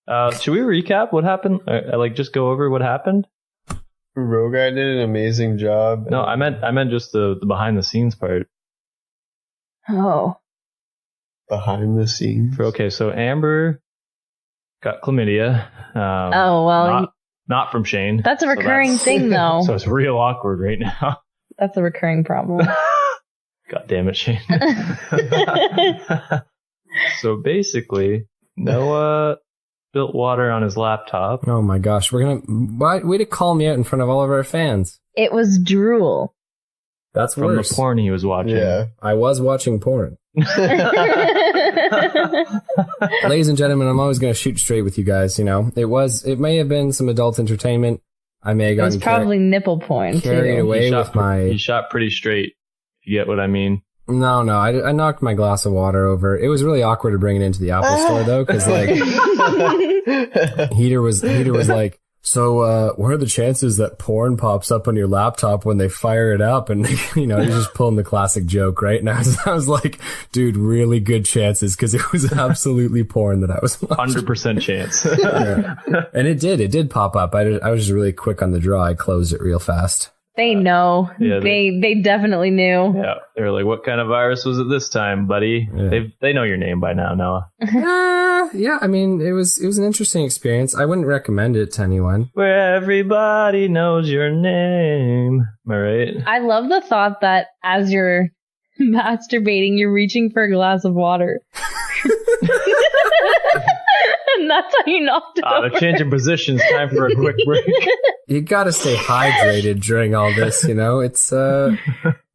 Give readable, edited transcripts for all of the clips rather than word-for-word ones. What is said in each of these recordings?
Should we recap what happened? Just go over what happened? Rogar did an amazing job. No, I meant just the behind the scenes part. Oh. Behind the scenes? Okay, so Amber got chlamydia. Not from Shane. That's a recurring thing, though. So it's real awkward right now. That's a recurring problem. God damn it, Shane. So basically, Noah spilt water on his laptop. Oh my gosh, way to call me out in front of all of our fans. It was drool. That's from worse. The porn he was watching. Yeah. I was watching porn. Ladies and gentlemen, I'm always going to shoot straight with you guys, you know. It may have been some adult entertainment. I may have gotten it was probably nipple porn, carried away with my... He shot pretty straight, if you get what I mean. No, I knocked my glass of water over. It was really awkward to bring it into the Apple store, though, because, Heater was like, so, what are the chances that porn pops up on your laptop when they fire it up? And, you know, he's just pulling the classic joke, right? And I was like, dude, really good chances, because it was absolutely porn that I was watching. 100% chance. Yeah. And it did pop up. I was just really quick on the draw. I closed it real fast. They know. Yeah, they definitely knew. Yeah. They were like, what kind of virus was it this time, buddy? Yeah. They know your name by now, Noah. Yeah, I mean, it was an interesting experience. I wouldn't recommend it to anyone. Where everybody knows your name. Am I right? I love the thought that as you're masturbating, you're reaching for a glass of water. And that's how you knocked it over. They're changing positions. Time for a quick break. You gotta stay hydrated during all this, you know? It's an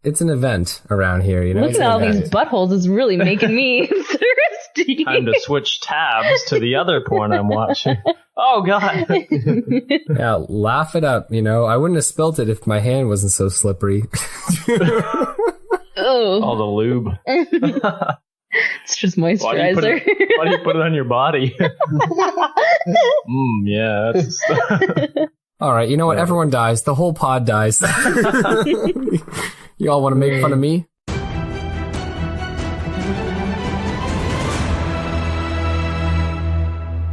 event around here, you know? Looking at all these buttholes is really making me thirsty. Time to switch tabs to the other porn I'm watching. Oh, God. Yeah, laugh it up, you know? I wouldn't have spilt it if my hand wasn't so slippery. Oh. All the lube. It's just moisturizer. Why do you put it on your body? Yeah. That's all right, you know what? Everyone dies. The whole pod dies. You all want to make fun of me?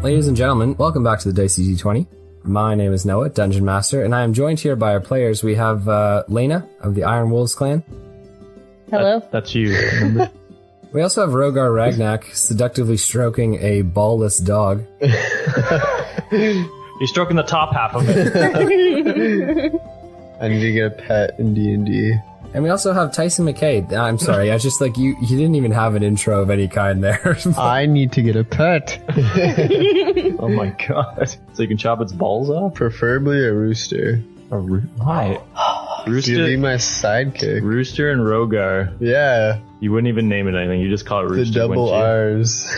Ladies and gentlemen, welcome back to the Dicey D20. My name is Noah, Dungeon Master, and I am joined here by our players. We have Laina of the Iron Wolves clan. Hello. That's you. Remember? We also have Rogar Ragnak seductively stroking a ballless dog. You're stroking the top half of it. I need to get a pet in D&D. And we also have Tyson McKay. I'm sorry, I was just like, you didn't even have an intro of any kind there. I need to get a pet. Oh my god. So you can chop its balls off? Preferably a rooster. Why? Rooster, you'd be my sidekick. Rooster and Rogar. Yeah. You wouldn't even name it anything. You just call it Rooster. The double R's.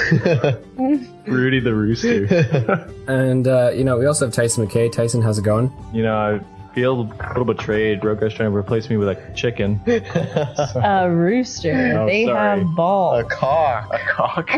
Rudy the Rooster. And, you know, we also have Tyson McKay. Tyson, how's it going? You know, I feel a little betrayed. Rogar's trying to replace me with a chicken. A rooster. Oh, they sorry. have balls. A cock. A cock.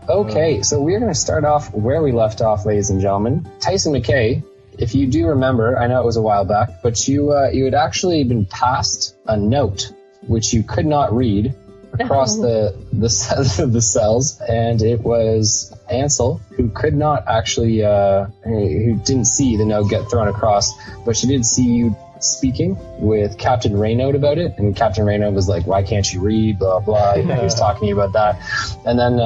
Okay, so we're going to start off where we left off, ladies and gentlemen. Tyson McKay, if you do remember, I know it was a while back, but you had actually been passed a note which you could not read across the cells, and it was Ansel, who could not actually, who didn't see the note get thrown across, but she did see you speaking with Captain Raynaud about it, and Captain Raynaud was like, why can't you read, blah, blah, he was talking to you about that, and then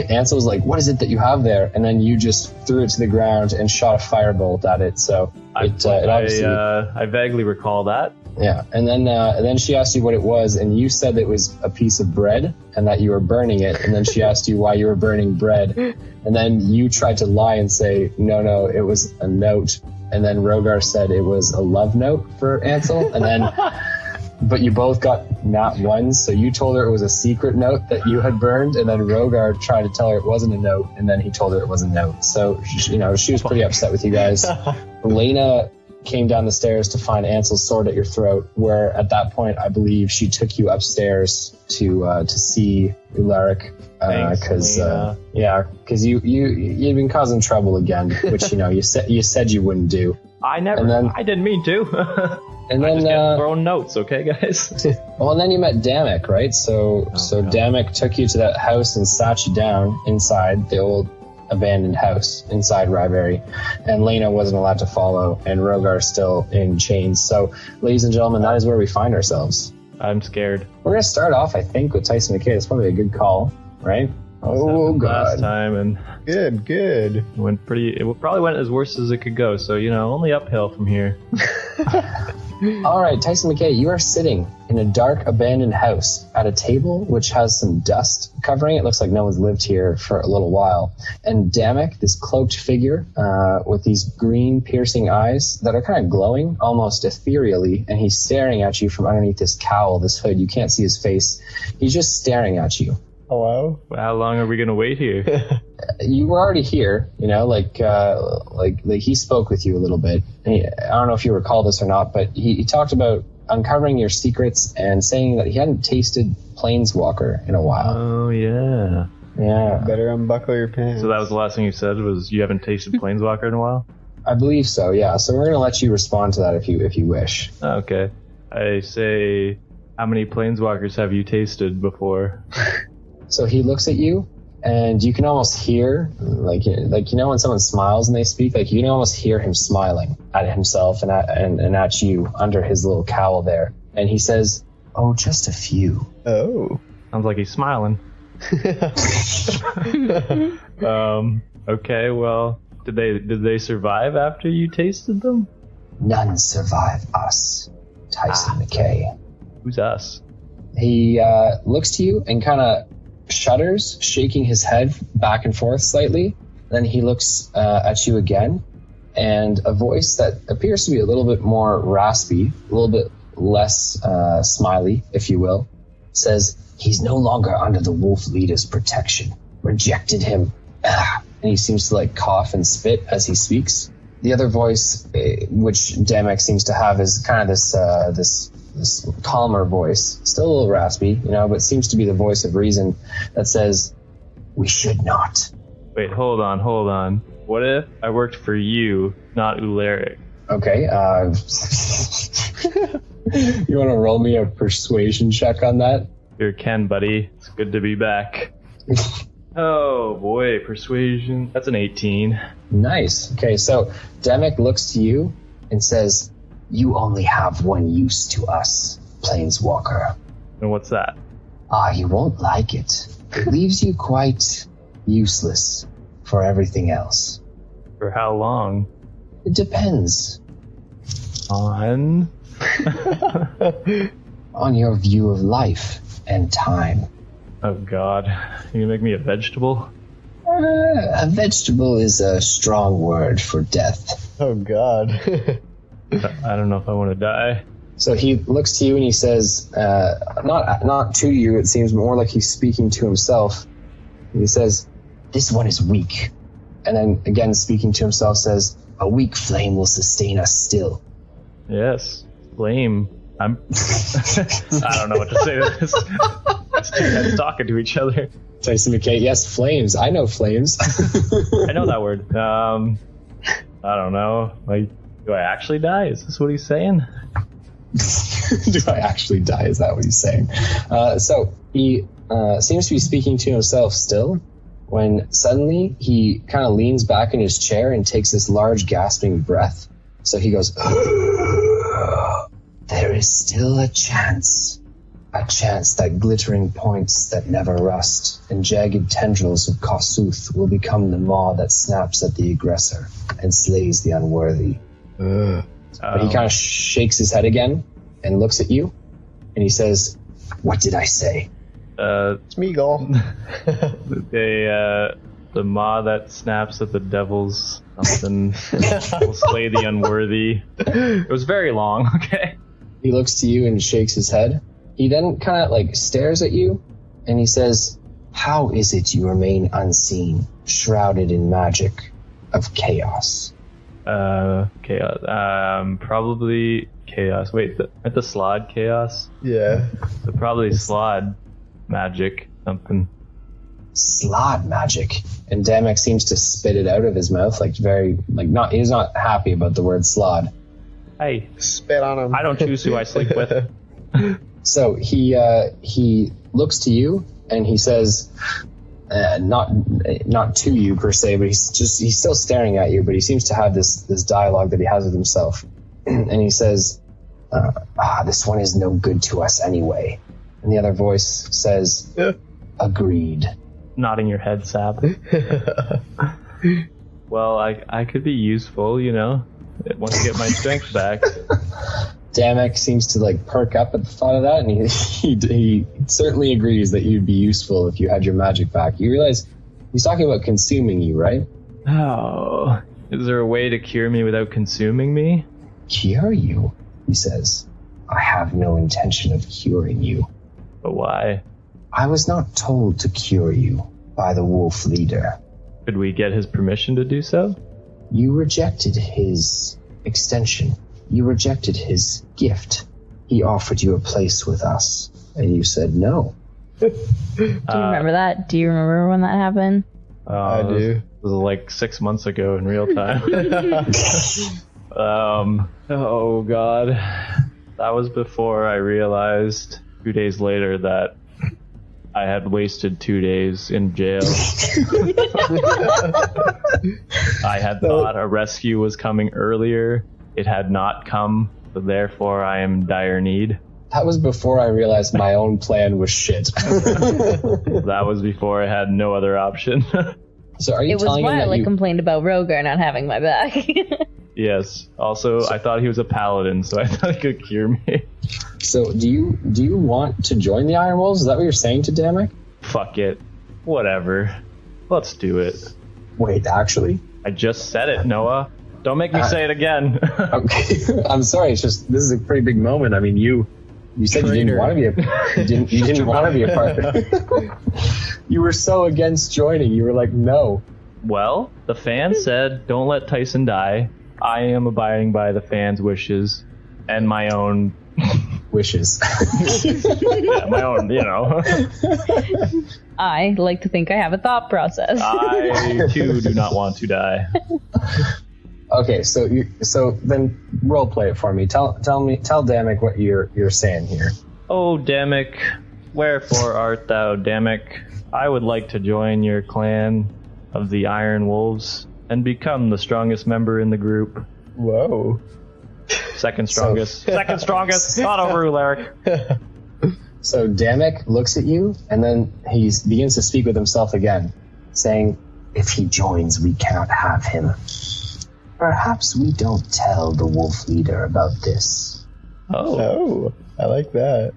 Ansel was like, what is it that you have there? And then you just threw it to the ground and shot a firebolt at it, so it obviously... I vaguely recall that. Yeah, and then she asked you what it was, and you said it was a piece of bread, and that you were burning it, and then she asked you why you were burning bread, and then you tried to lie and say, no, it was a note, and then Rogar said it was a love note for Ansel, and then, but you both got not one, so you told her it was a secret note that you had burned, and then Rogar tried to tell her it wasn't a note, and then he told her it was a note, so, you know, she was pretty upset with you guys. Laina came down the stairs to find Ansel's sword at your throat, where at that point I believe she took you upstairs to see Ularic, because you'd been causing trouble again, which, you know, you said you wouldn't do. I didn't mean to. And then I just kept throwing notes, okay, guys? Well, and then you met Damick, right? So Damick took you to that house and sat you down inside the old abandoned house inside Ryberry, and Laina wasn't allowed to follow, and Rogar still in chains. So, ladies and gentlemen, that is where we find ourselves. I'm scared. We're going to start off, I think, with Tyson McKay. That's probably a good call, right? Oh, Last God. time, and Good. it went pretty. It probably went as worse as it could go. So only uphill from here. All right, Tyson McKay, you are sitting in a dark, abandoned house at a table which has some dust covering it. Looks like no one's lived here for a little while. And Damick, this cloaked figure with these green, piercing eyes that are kind of glowing, almost ethereally, and he's staring at you from underneath this cowl, this hood. You can't see his face. He's just staring at you. Hello? How long are we gonna wait here? You were already here, like he spoke with you a little bit. I don't know if you recall this or not, but he talked about uncovering your secrets and saying that he hadn't tasted Planeswalker in a while. Oh yeah. Yeah, Better unbuckle your pants. So that was the last thing you said, was you haven't tasted Planeswalker in a while? I believe so. Yeah, so we're gonna let you respond to that if you wish. Okay. I say, how many Planeswalkers have you tasted before? So he looks at you, and you can almost hear, like when someone smiles and they speak, like you can almost hear him smiling at himself and at you under his little cowl there. And he says, "Oh, just a few." Oh. Sounds like he's smiling. Okay, well, did they survive after you tasted them? None survive us, Tyson McKay. Who's us? He looks to you and kind of shudders, shaking his head back and forth slightly. Then he looks at you again, and a voice that appears to be a little bit more raspy, a little bit less smiley, if you will, says, "He's no longer under the wolf leader's protection. Rejected him." And he seems to cough and spit as he speaks. The other voice, which Damick seems to have, is kind of this calmer voice, still a little raspy, but seems to be the voice of reason, that says, "We should not." Wait, hold on. What if I worked for you, not Ularic? Okay, you want to roll me a persuasion check on that? You're Ken, buddy. It's good to be back. Oh boy, persuasion. That's an 18. Nice. Okay, so Damick looks to you and says, "You only have one use to us, Planeswalker." And what's that? You won't like it. It leaves you quite useless for everything else. For how long? It depends On? on your view of life and time. Oh god. You gonna make me a vegetable? A vegetable is a strong word for death. Oh, God. I don't know if I want to die. So he looks to you and he says, not to you, it seems more like he's speaking to himself. He says, "This one is weak." And then again speaking to himself says, "A weak flame will sustain us still." Yes. Flame. I don't know what to say to this. It's two guys talking to each other. Tyson McKay, yes, flames. I know flames. I know that word. I don't know. Do I actually die? Is this what he's saying? Do I actually die? Is that what he's saying? So he seems to be speaking to himself still, when suddenly he kind of leans back in his chair and takes this large gasping breath. So he goes, "There is still a chance that glittering points that never rust and jagged tendrils of Kossuth will become the maw that snaps at the aggressor and slays the unworthy." But he kind of shakes his head again and looks at you, and he says, "What did I say?" Smeagol. The maw that snaps at the devils something will slay the unworthy. It was very long, okay? He looks to you and shakes his head. He then kind of stares at you, and he says, "How is it you remain unseen, shrouded in magic of chaos?" Chaos. Probably chaos. Wait, aren't the Slod chaos? Yeah. So probably Slod magic, something. Slod magic. And Damick seems to spit it out of his mouth, he's not happy about the word Slod. Hey, Spit on him. I don't choose who I sleep with. So he looks to you and he says, not to you per se, but he's still staring at you, but he seems to have this dialogue that he has with himself. And he says, this one is no good to us anyway. And the other voice says, agreed. Nodding your head, Sab. Well, I could be useful, you know, once I get my strength back. Damick seems to like perk up at the thought of that, and he certainly agrees that you'd be useful if you had your magic back. You realize he's talking about consuming you, right? Oh, is there a way to cure me without consuming me? Cure you? He says. I have no intention of curing you. But why? I was not told to cure you by the wolf leader. Could we get his permission to do so? You rejected his extension. You rejected his gift. He offered you a place with us, and you said no. Do you remember that? Do you remember when that happened? I do. It was like 6 months ago in real time. Oh god. That was before I realized 2 days later that I had wasted 2 days in jail. I had thought a rescue was coming earlier. It had not come, so therefore I am in dire need. That was before I realized my own plan was shit. That was before I had no other option. So are you It was telling him while that I you... complained about Rogar not having my back. Yes. Also, I thought he was a paladin, so I thought he could cure me. So do you want to join the Iron Wolves? Is that what you're saying to Damick? Fuck it. Whatever. Let's do it. Wait, actually? I just said it, Noah. Don't make me say it again. Okay. I'm sorry, it's just, this is a pretty big moment. I mean, you said you didn't want to be you didn't want to be a part. You were so against joining. You were like, no. Well, the fans said, don't let Tyson die. I am abiding by the fans' wishes and my own wishes. Yeah, my own, you know. I like to think I have a thought process. I too do not want to die. Okay, so then role play it for me. Tell Damick what you're saying here. Oh, Damick, wherefore art thou, Damick? I would like to join your clan of the Iron Wolves and become the strongest member in the group. Whoa. Second strongest. Second strongest. Not over, Ularic. So Damick looks at you, and then he begins to speak with himself again, saying, if he joins, we cannot have him. Perhaps we don't tell the wolf leader about this. Oh, I like that.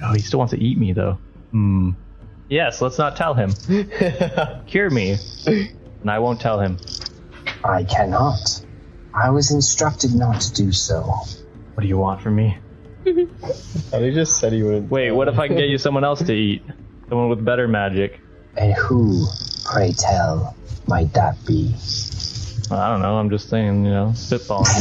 Oh, he still wants to eat me, though. Yes, let's not tell him. Cure me, and I won't tell him. I cannot. I was instructed not to do so. What do you want from me? And he just said he wouldn't. Wait, what if I can get you someone else to eat? Someone with better magic? And who, pray tell, might that be? Well, I don't know, I'm just saying, you know, spitballing.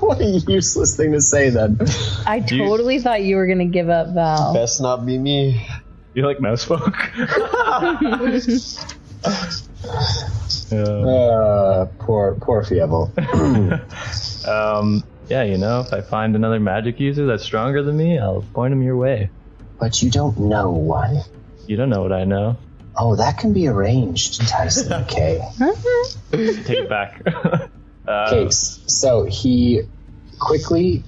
What a useless thing to say then. I totally thought you were going to give up Val. Best not be me. You like mouse folk? Poor Fievel. Yeah, you know, if I find another magic user that's stronger than me, I'll point him your way. But you don't know one. You don't know what I know. Oh, that can be arranged, Tyson McKay. Take it back. Okay, so he quickly,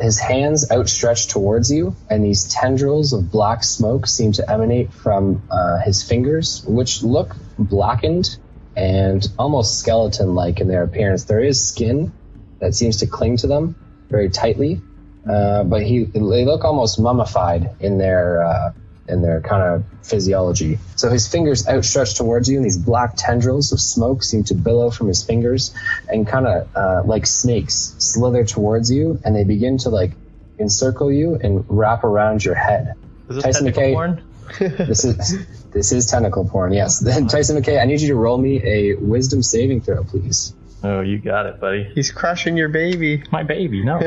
his hands outstretched towards you, and these tendrils of black smoke seem to emanate from his fingers, which look blackened and almost skeleton-like in their appearance. There is skin that seems to cling to them very tightly, but they look almost mummified in their kind of physiology. So his fingers outstretched towards you, and these black tendrils of smoke seem to billow from his fingers and kind of like snakes slither towards you, and they begin to like encircle you and wrap around your head. Is this Tyson tentacle McKay, porn? This is tentacle porn, yes. Then Tyson McKay, I need you to roll me a wisdom saving throw, please. Oh, you got it, buddy. He's crushing your baby. My baby, no.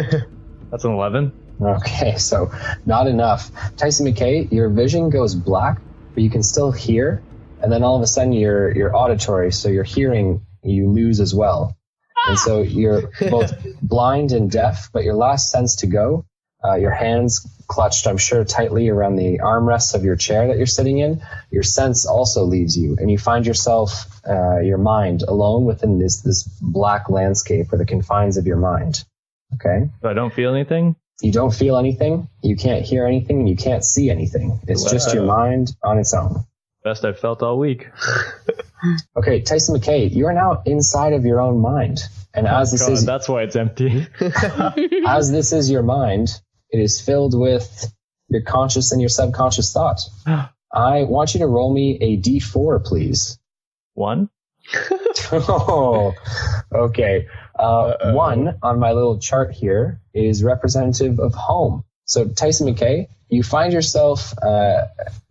That's an 11. Okay, so not enough. Tyson McKay, your vision goes black, but you can still hear, and then all of a sudden your auditory, so your hearing, you lose as well. And so you're both blind and deaf, but your last sense to go, your hands clutched, I'm sure, tightly around the armrests of your chair that you're sitting in, your sense also leaves you, and you find yourself, your mind, alone within this black landscape or the confines of your mind. Okay? So I don't feel anything? You don't feel anything, you can't hear anything, and you can't see anything. It's just your mind on its own. Best I've felt all week. Okay, Tyson McKay, you are now inside of your own mind. And as this is... That's why it's empty. As this is your mind, it is filled with your conscious and your subconscious thought. I want you to roll me a d4, please. 1? Oh, okay. 1 on my little chart here is representative of home. So, Tyson McKay, you find yourself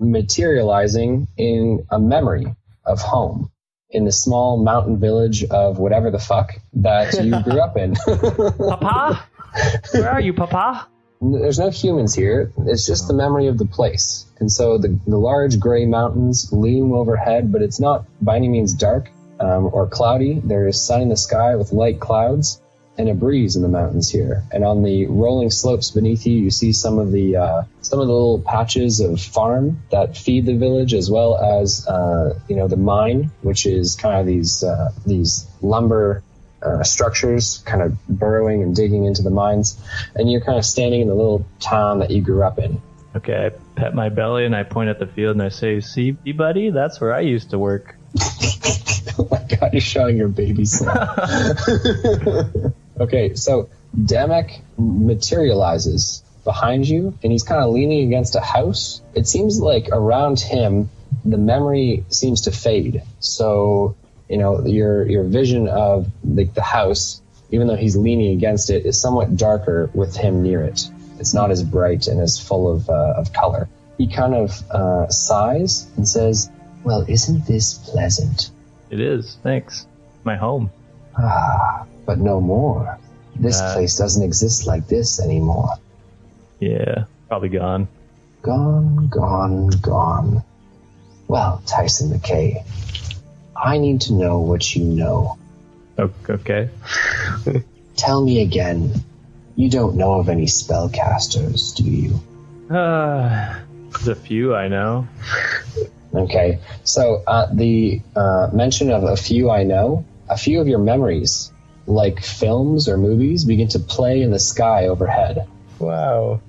materializing in a memory of home in the small mountain village of whatever the fuck that you grew up in. Papa? Where are you, Papa? There's no humans here. It's just the memory of the place. And so the large gray mountains loom overhead, but it's not by any means dark or cloudy. There is sun in the sky with light clouds and a breeze in the mountains here. And on the rolling slopes beneath you, you see some of the little patches of farm that feed the village, as well as the mine, which is kind of these lumber structures, kind of burrowing and digging into the mines. And you're kind of standing in the little town that you grew up in. Okay, I pet my belly and I point at the field and I say, "See, buddy, that's where I used to work." Oh my god, you're showing your baby self. Okay, so Damick materializes behind you, and he's kind of leaning against a house. It seems like around him, the memory seems to fade. So, your vision of the house, even though he's leaning against it, is somewhat darker with him near it. It's not as bright and as full of color. He kind of sighs and says, "Well, isn't this pleasant?" It is, thanks. My home. Ah, but no more. This place doesn't exist like this anymore. Yeah, probably gone. Gone, gone, gone. Well, Tyson McKay, I need to know what you know. Okay. Tell me again. You don't know of any spellcasters, do you? There's a few I know. Okay, so the mention of a few I know, a few of your memories, like films or movies, begin to play in the sky overhead. Wow.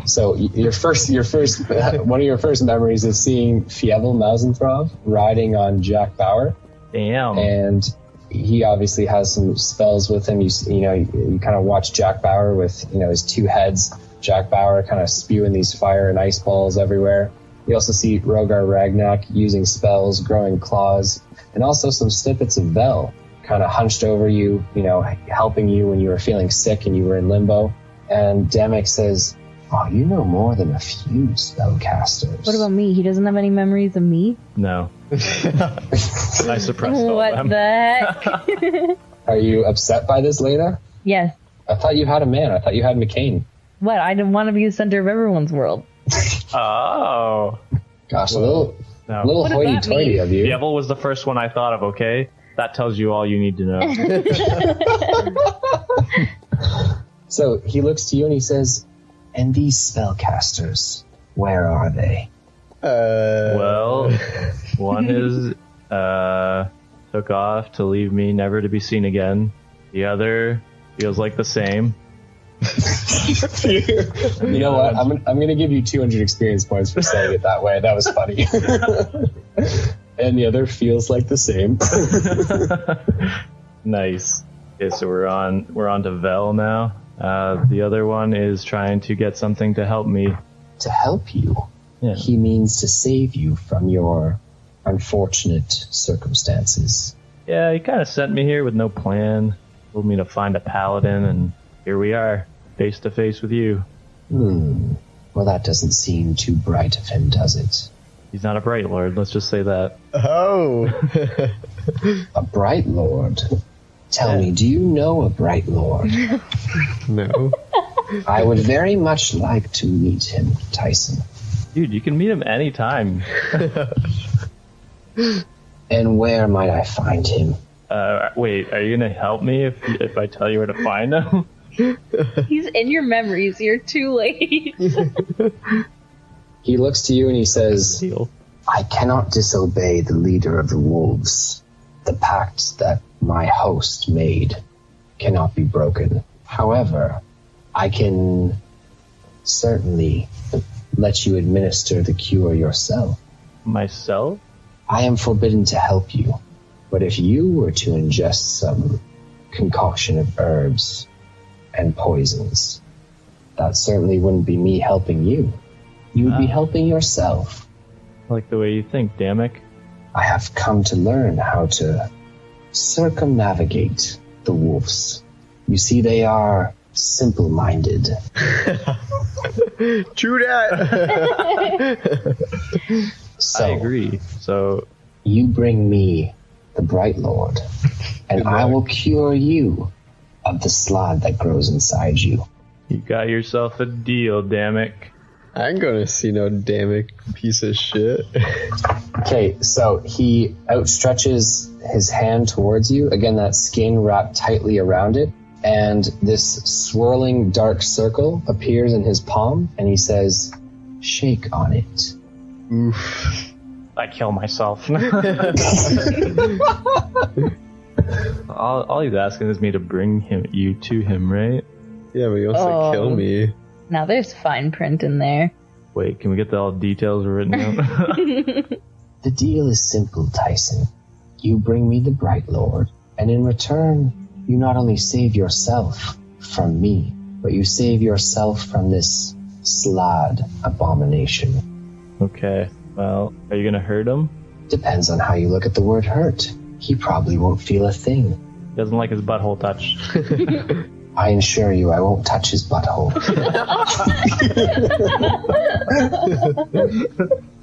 So your first one of your first memories is seeing Fievel Mousentrouve riding on Jack Bauer. Damn. And he obviously has some spells with him. You kind of watch Jack Bauer with his two heads. Jack Bauer kind of spewing these fire and ice balls everywhere. You also see Rogar Ragnak using spells, growing claws, and also some snippets of Vel kind of hunched over you, helping you when you were feeling sick and you were in limbo. And Damick says, "Oh, you know more than a few spellcasters." What about me? He doesn't have any memories of me? No. I suppressed all What them. the heck? Are you upset by this, Laina? Yes. I thought you had a man. I thought you had McCain. What? I didn't want to be the center of everyone's world. Oh. Gosh, a little No. What does that hoity-toity mean? of you. Fievel was the first one I thought of, okay? That tells you all you need to know. So he looks to you and he says, "And these spellcasters, where are they?" Well, one is took off to leave me never to be seen again. The other feels like the same. You know what? I'm going to give you 200 experience points for saying it that way. That was funny. And the other feels like the same. Nice. Okay, so we're on to Vel now. The other one is trying to get something to help me. To help you? Yeah. He means to save you from your unfortunate circumstances. Yeah, he kind of sent me here with no plan. Told me to find a paladin, and here we are, face to face with you. Well, that doesn't seem too bright of him, does it? He's not a bright lord, let's just say that. Oh. A bright lord? Tell me, do you know a bright lord? No. I would very much like to meet him, Tyson. Dude, you can meet him anytime. And where might I find him? Wait, are you gonna help me if I tell you where to find him? He's in your memories. You're too late. He looks to you and he says, Deal. I cannot disobey the leader of the wolves. The pact that my host made cannot be broken. However, I can certainly let you administer the cure yourself. Myself? I am forbidden to help you, but if you were to ingest some concoction of herbs and poisons, that certainly wouldn't be me helping you. You would be helping yourself. I like the way you think, Damick. I have come to learn how to circumnavigate the wolves. You see, they are simple-minded. True that. So, I agree. So, you bring me the Bright Lord, and I will cure you of the slod that grows inside you. you got yourself a deal, Damick. I ain't gonna see no Damick piece of shit. Okay, so he outstretches his hand towards you. Again, that skin wrapped tightly around it. And this swirling dark circle appears in his palm, and he says, shake on it. Oof. I kill myself. all he's asking is me to bring you to him, right? Yeah, but he wants to kill me. Now there's fine print in there. Wait, can we get all the details written out? The deal is simple, Tyson. You bring me the Bright Lord, and in return, you not only save yourself from me, but you save yourself from this slod abomination. Okay, well, are you gonna hurt him? Depends on how you look at the word hurt. He probably won't feel a thing. He doesn't like his butthole touched. I assure you I won't touch his butthole.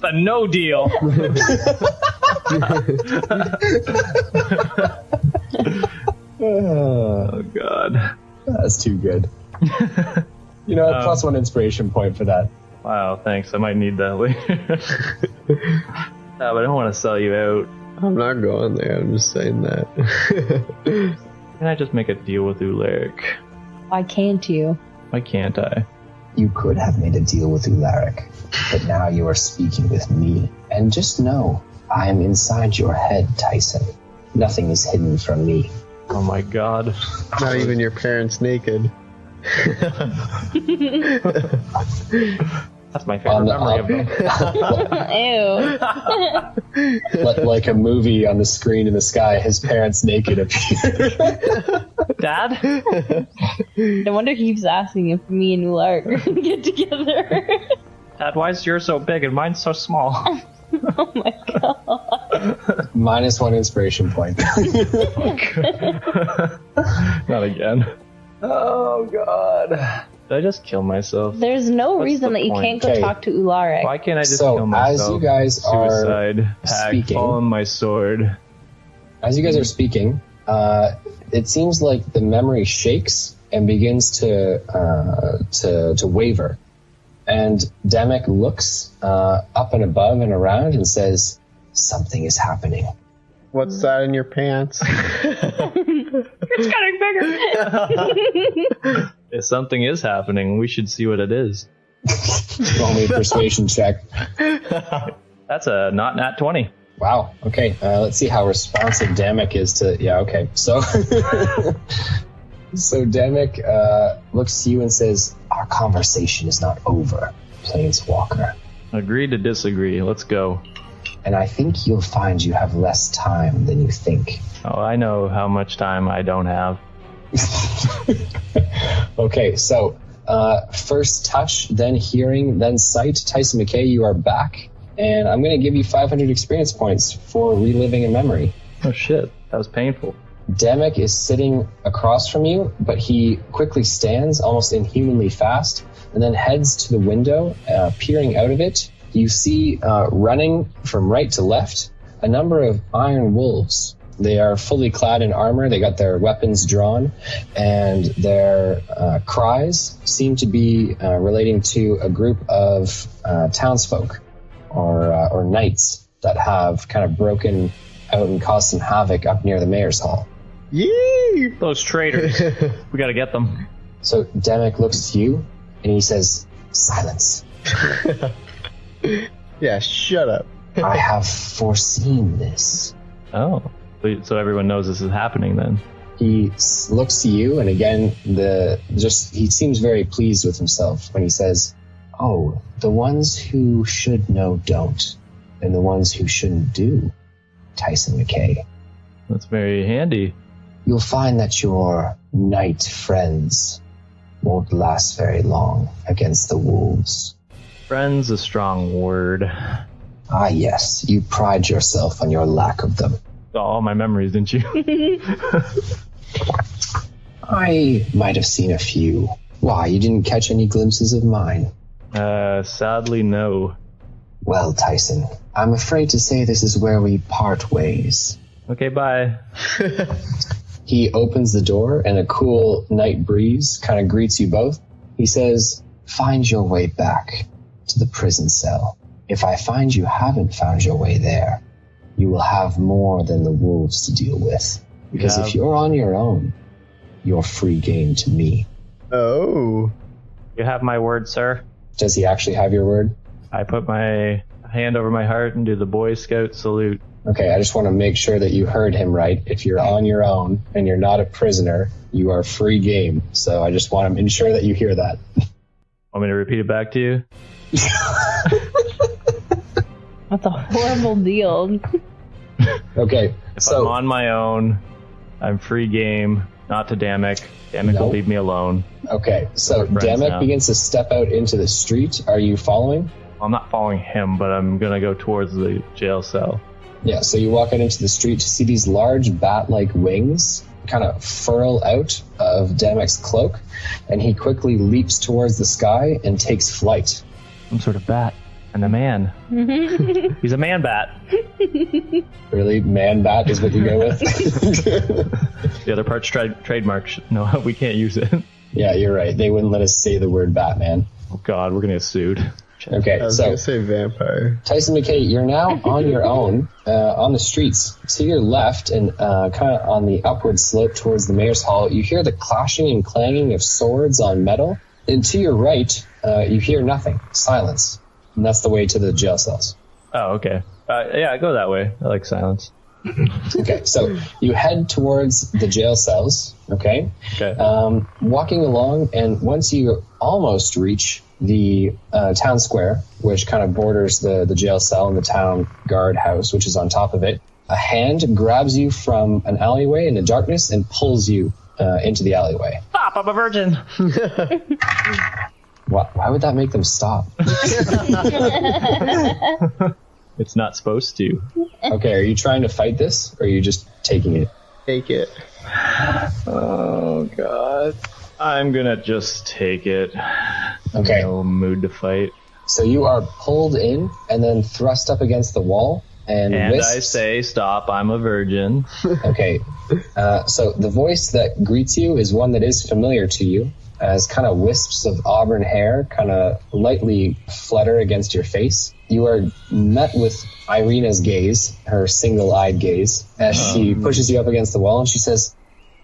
A no deal. Oh, God. That's too good. You know what? Plus one inspiration point for that. Wow, thanks. I might need that later. But I don't want to sell you out. I'm not going there, I'm just saying that. Can I just make a deal with Ularic? Why can't you? Why can't I? You could have made a deal with Ularic, but now you are speaking with me. And just know, I am inside your head, Tyson. Nothing is hidden from me. Oh my God. Not even your parents naked. That's my favorite memory of them. Ew. Like a movie on the screen in the sky, his parents naked appear. Dad? No wonder he keeps asking if me and Ular are gonna get together. Dad, why is yours so big and mine's so small? Oh my god. Minus one inspiration point. Not again. Oh God. Did I just kill myself? There's no What's reason the that you point? can't go Okay. talk to Ularek. Why can't I just So, kill myself? as you guys are Suicide pact, speaking- fall on my sword. As you guys are speaking, it seems like the memory shakes and begins to waver. And Damick looks up and above and around and says, something is happening. What's that in your pants? It's getting bigger. If something is happening, we should see what it is. Roll me a persuasion check. That's a not nat 20. Wow. Okay. Let's see how responsive Damick is to. Yeah. Okay. So, so Damick looks to you and says, "Our conversation is not over, Planeswalker. Agree to disagree. Let's go. And I think you'll find you have less time than you think." Oh, I know how much time I don't have. Okay. So, first touch, then hearing, then sight. Tyson McKay, you are back. And I'm going to give you 500 experience points for reliving a memory. Oh shit, that was painful. Damick is sitting across from you, but he quickly stands almost inhumanly fast and then heads to the window, peering out of it. You see, running from right to left, a number of iron wolves. They are fully clad in armor. They got their weapons drawn, and their cries seem to be relating to a group of townsfolk or knights that have kind of broken out and caused some havoc up near the mayor's hall. Yee! Those traitors. We gotta get them. So Damick looks to you, and he says, "Silence. Yeah, shut up. I have foreseen this." Oh. So everyone knows this is happening then. He looks to you, and again, he seems very pleased with himself when he says, "Oh, the ones who should know don't, and the ones who shouldn't do, Tyson McKay. That's very handy. You'll find that your knight friends won't last very long against the wolves." Friend's a strong word. Ah, yes, you pride yourself on your lack of them. All my memories, didn't you? I might have seen a few. Why, you didn't catch any glimpses of mine? Sadly, no. Well, Tyson, I'm afraid to say this is where we part ways. Okay, bye. He opens the door, and a cool night breeze kind of greets you both. He says, "Find your way back to the prison cell. If I find you haven't found your way there, you will have more than the wolves to deal with. Because if you're on your own, you're free game to me." Oh. You have my word, sir. Does he actually have your word? I put my hand over my heart and do the Boy Scout salute. Okay, I just want to make sure that you heard him right. If you're on your own and you're not a prisoner, you are free game. So I just want to ensure that you hear that. Want me to repeat it back to you? That's a horrible deal. Okay, If I'm on my own, I'm free game, not to Damick. Damick will leave me alone. Okay, so friends Damick now. begins to step out into the street. Are you following? I'm not following him, but I'm going to go towards the jail cell. Yeah, so you walk out into the street to see these large bat-like wings kind of furl out of Damick's cloak, and he quickly leaps towards the sky and takes flight. Some sort of bat. And a man. He's a man bat. Really? Man bat is what you go with? The other part's trademark. No, we can't use it. Yeah, you're right. They wouldn't let us say the word Batman. Oh god, we're going to get sued. Okay, I was so going to say vampire. Tyson McKay, you're now on your own on the streets. To your left and kind of on the upward slope towards the mayor's hall, you hear the clashing and clanging of swords on metal. And to your right, you hear nothing. Silence. And that's the way to the jail cells. Oh, okay. Yeah, go that way. I like silence. Okay, so you head towards the jail cells, okay? Okay. Walking along, and once you almost reach the town square, which kind of borders the jail cell and the town guard house, which is on top of it, a hand grabs you from an alleyway in the darkness and pulls you into the alleyway. Stop, I'm a virgin! Why would that make them stop? It's not supposed to. Okay, are you trying to fight this, or are you just taking it? Take it. Oh, God. I'm gonna just take it. Okay. No mood to fight. So you are pulled in and then thrust up against the wall and whisked. I say, stop, I'm a virgin. Okay. So the voice that greets you is one that is familiar to you, as kind of wisps of auburn hair kind of lightly flutter against your face. You are met with Irina's gaze, her single-eyed gaze, as she pushes you up against the wall and she says,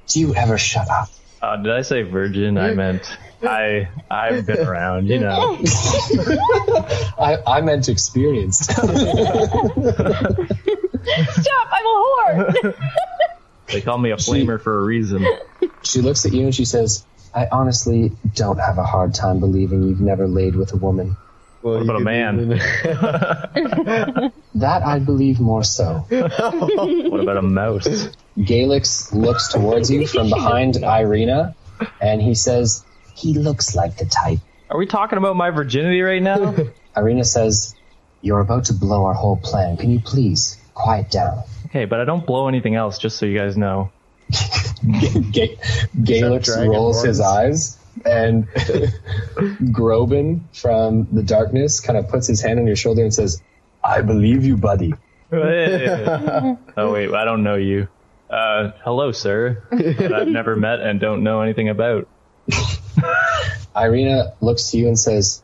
"Do you ever shut up?" Did I say virgin? I meant I've been around, you know. I meant experienced. Stop! I'm a whore! They call me a flamer for a reason. She looks at you and she says, "I honestly don't have a hard time believing you've never laid with a woman." Well, What about a man? That I believe more so. What about a mouse? Galix looks towards you from behind Irina, and he says, "He looks like the type." Are we talking about my virginity right now? Irina says, "You're about to blow our whole plan. Can you please quiet down?" Okay, but I don't blow anything else, just so you guys know. Galix dragon rolls his horns. eyes, and Groban from the darkness kind of puts his hand on your shoulder and says, "I believe you, buddy." Oh, wait, I don't know you. Hello, sir. That I've never met and don't know anything about. Irina looks to you and says,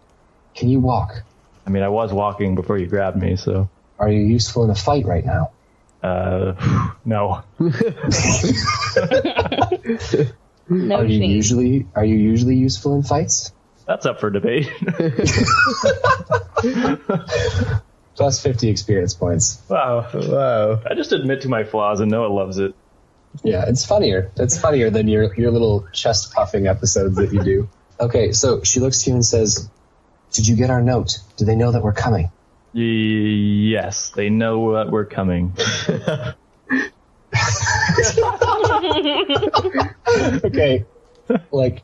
"Can you walk? I mean, I was walking before you grabbed me, so... Are you useful in a fight right now?" No. No Are you shame. usually useful in fights? That's up for debate. Plus 50 experience points. Wow. I just admit to my flaws and Noah loves it. Yeah, it's funnier. It's funnier than your little chest puffing episodes that you do. Okay, so she looks to you and says, "Did you get our note? Do they know that we're coming?" Yes, they know that we're coming. Okay, like,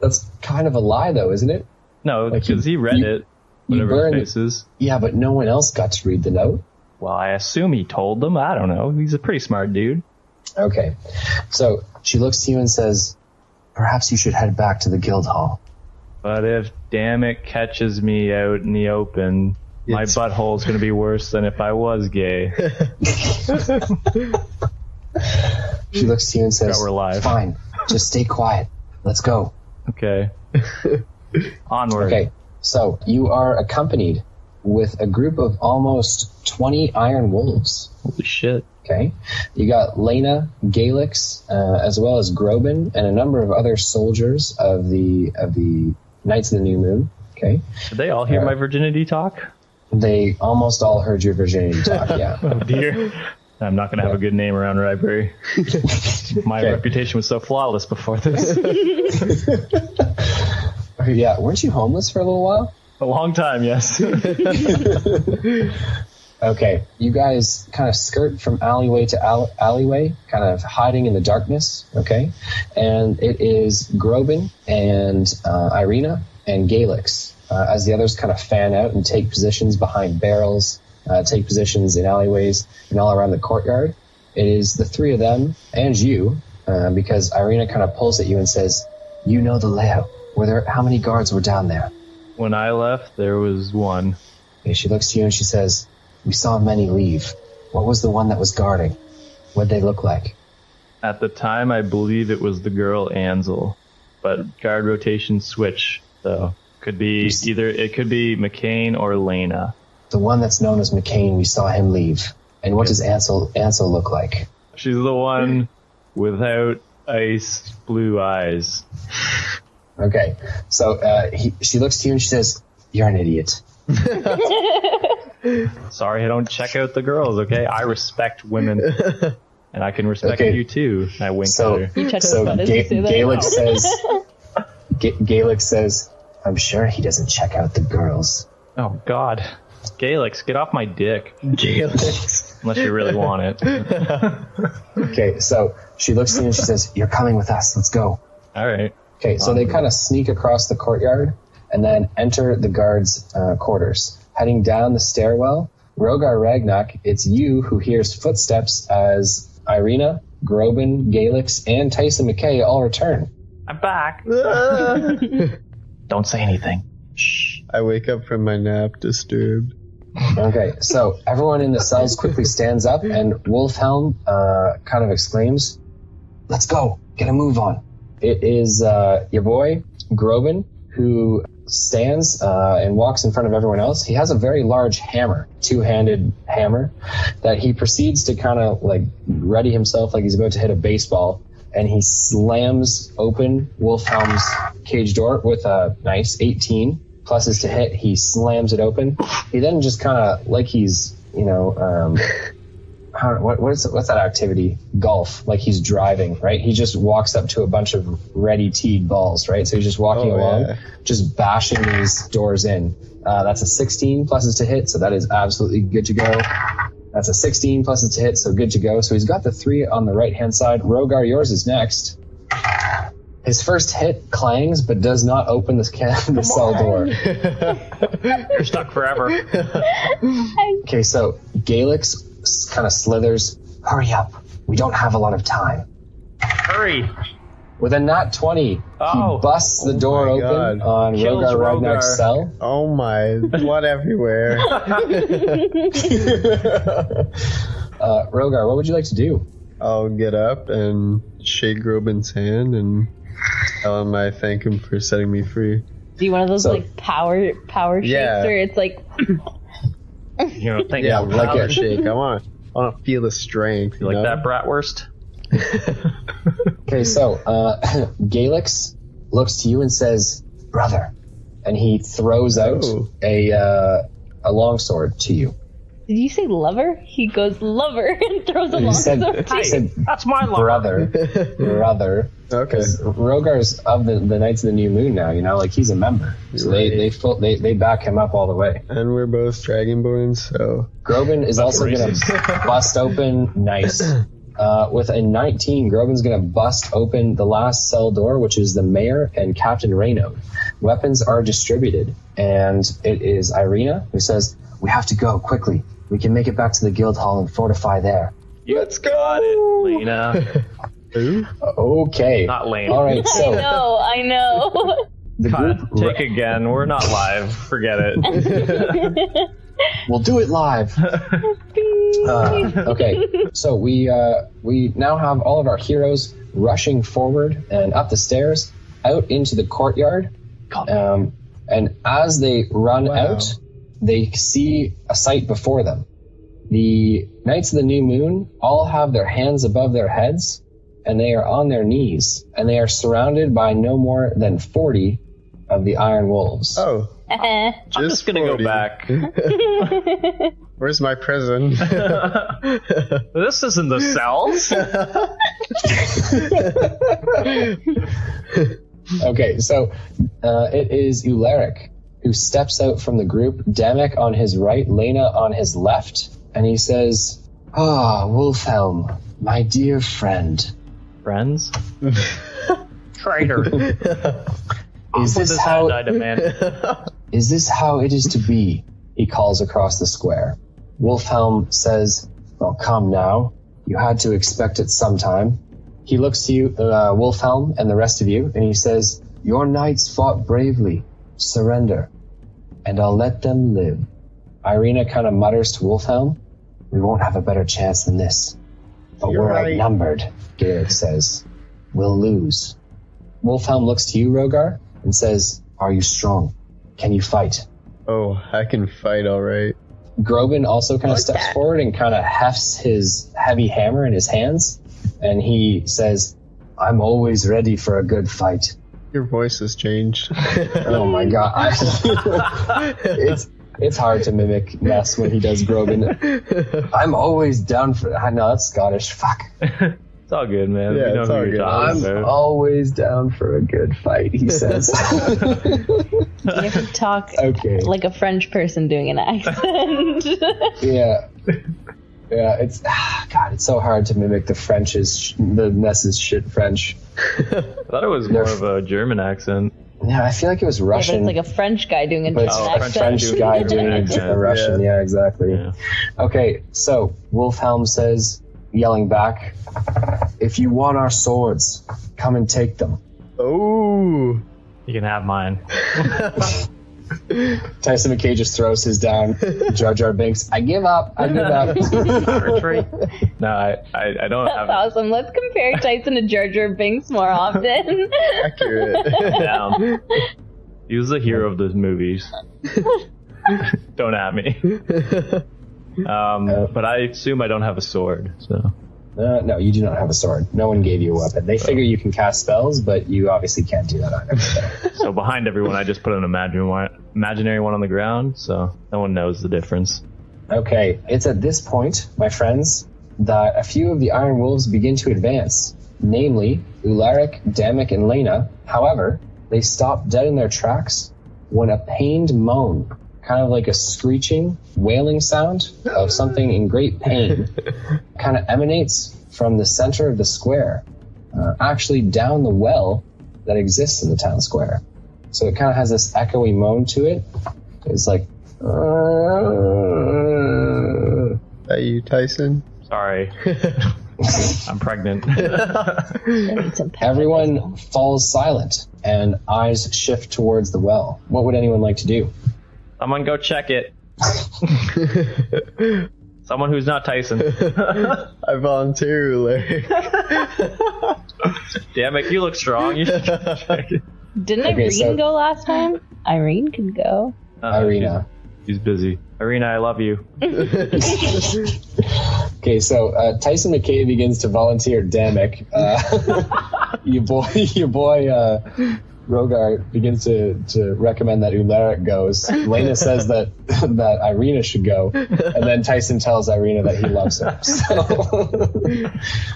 that's kind of a lie, though, isn't it? No, Like, because he read it. Whatever his face is. Yeah, but no one else got to read the note. Well, I assume he told them. I don't know. He's a pretty smart dude. Okay, so she looks to you and says, "Perhaps you should head back to the guild hall." But if Damick catches me out in the open, my butthole's going to be worse than if I was gay. She looks to you and says, We're live. "Fine, just stay quiet. Let's go." Okay. Onward. Okay, so you are accompanied with a group of almost 20 iron wolves. Holy shit. Okay, you got Laina, Galix, as well as Groban, and a number of other soldiers of the Knights of the New Moon. Okay, Did they all hear my virginity talk? they almost all heard your virginity talk. Yeah. Oh, dear. I'm not going to have a good name around Rybury. My reputation was so flawless before this. Yeah, weren't you homeless for a little while? A long time, yes. Okay, you guys kind of skirt from alleyway to alleyway, kind of hiding in the darkness, okay? And it is Groban and Irina and Galix, as the others kind of fan out and take positions behind barrels, take positions in alleyways and all around the courtyard. It is the three of them and you, because Irina kind of pulls at you and says, "You know the layout. How many guards were down there?" When I left, there was one. Okay, she looks to you and she says, "We saw many leave. What was the one that was guarding? What'd they look like?" At the time, I believe it was the girl Ansel, but guard rotation switch, so could be it could be McKay or Laina. The one that's known as McCain, we saw him leave. And what does Ansel look like? She's the one without ice blue eyes. Okay, so she looks to you and she says, "You're an idiot." Sorry, I don't check out the girls, okay? I respect women. And I can respect you too. I wink at her. You touch his butt as you say that. Galix says, "I'm sure he doesn't check out the girls." Oh, God. Galix, get off my dick. Galix. Unless you really want it. Okay, so she looks to you and she says, "You're coming with us. Let's go." All right. Okay, so they kind of sneak across the courtyard and then enter the guards' quarters. Heading down the stairwell, Rogar Ragnak, it's you who hears footsteps as Irina, Groban, Galix, and Tyson McKay all return. I'm back. Don't say anything. Shh. I wake up from my nap disturbed. Okay, so everyone in the cells quickly stands up, and Wolfhelm kind of exclaims, "Let's go, get a move on." It is your boy, Groban, who stands and walks in front of everyone else. He has a very large hammer, two-handed hammer, that he proceeds to kind of like ready himself like he's about to hit a baseball, and he slams open Wolfhelm's cage door with a nice 18. Pluses to hit, he slams it open. He then just kind of, like he's, what's that activity? Golf. Like he's driving, right? He just walks up to a bunch of ready-teed balls, right? So he's just walking along, just bashing these doors in. That's a 16 pluses to hit, so that is absolutely good to go. That's a 16 pluses to hit, so good to go. So he's got the 3 on the right-hand side. Rogar, yours is next. His first hit clangs, but does not open the cell door. You're stuck forever. Okay, so Galix kind of slithers. "Hurry up. We don't have a lot of time." Hurry. With a nat 20, he busts the door open on Kills Rogar Rogar. Ragnak's cell. Oh my, blood everywhere. Rogar, what would you like to do? I'll get up and shake Groban's hand and tell him I thank him for setting me free. Do you one of those like power shakes where it's like Thank Yeah, you. like a shake. I want to feel the strength. You like that bratwurst? Okay, so Galix looks to you and says, "Brother," and he throws out a longsword to you. Did you say lover? He goes lover and throws a He said, longsword. That's my love. brother. Okay. Rogar's of the Knights of the New Moon now. You know, like he's a member, so they back him up all the way. And we're both Dragonborns, so... Groban is also going to bust open. Nice. With a 19, Groban's going to bust open the last cell door, which is the mayor and Captain Reyno. Weapons are distributed, and it is Irina who says, "We have to go quickly. We can make it back to the guild hall and fortify there." Let's got it, Laina. Who? Okay. Not Laina. All right, so I know. the group... Take again. We're not live. Forget it. We'll do it live. Okay, so we now have all of our heroes rushing forward and up the stairs, out into the courtyard. And as they run out, they see a sight before them. The Knights of the New Moon all have their hands above their heads, and they are on their knees, and they are surrounded by no more than 40 of the Iron Wolves. Oh. I'm just gonna 40. go back. Where's my present? This isn't the cells. Okay, so it is Ularic who steps out from the group, Damick on his right, Laina on his left, and he says, Wolfhelm, my dear friend. Friends? Traitor. Is this how I demand? Is this how it is to be? He calls across the square. Wolfhelm says, "Well, come now. You had to expect it sometime." He looks to you, Wolfhelm, and the rest of you, and he says, "Your knights fought bravely. Surrender, and I'll let them live." Irina kind of mutters to Wolfhelm, "We won't have a better chance than this. But You're we're right. outnumbered," Garrick says. "We'll lose." Wolfhelm looks to you, Rogar, and says, "Are you strong? Can you fight?" Oh, I can fight all right. Groban also kind of steps forward and kind of hefts his heavy hammer in his hands, and he says, "I'm always ready for a good fight." Your voice has changed. Oh my god. It's hard to mimic Ness when he does Groban. "I'm always down for... I know, that's Scottish. Fuck. It's all good, man. Yeah, we know it's who all you're good. talking I'm about. always down for a good fight," he says. You have to talk Okay. like a French person doing an accent. Yeah. Yeah, it's... God, it's so hard to mimic the Ness's shit French. I thought it was more of a German accent. Yeah, I feel like it was Yeah, but Russian. it's like a French guy doing a But German it's a accent. French guy doing a Russian. Yeah, exactly. Yeah. Okay, so Wolfhelm says, yelling back, "If you want our swords, come and take them." Oh. You can have mine. Tyson McKay just throws his down. Jar Jar Binks, "I give up. I give up." Retreat. No, I don't That's have awesome. Let's compare Tyson to Jar Jar Binks more often. Accurate. it down. He was the hero of those movies. Don't at me. But I assume I don't have a sword, so. No, you do not have a sword. No one gave you a weapon. They figure you can cast spells, but you obviously can't do that either. So behind everyone, I just put an imaginary one on the ground, so no one knows the difference. Okay, it's at this point, my friends, that a few of the Iron Wolves begin to advance, namely Ularic, Damick, and Laina. However, they stop dead in their tracks when a pained moan, kind of like a screeching, wailing sound of something in great pain, kind of emanates from the center of the square, actually down the well that exists in the town square. So it kind of has this echoey moan to it. It's like... That you, Tyson? Sorry. I'm pregnant. Everyone falls silent, and eyes shift towards the well. What would anyone like to do? Someone go check it. Someone who's not Tyson. I volunteer, Larry. Damn it, you look strong. You should check it. Didn't Okay, Irene so- go last time? Irene can go. Irina. She's busy. Irina, I love you. Okay, so Tyson McKay begins to volunteer Damick. Your boy Rogar begins to recommend that Ularic goes. Laina says that Irina should go, and then Tyson tells Irina that he loves her. So,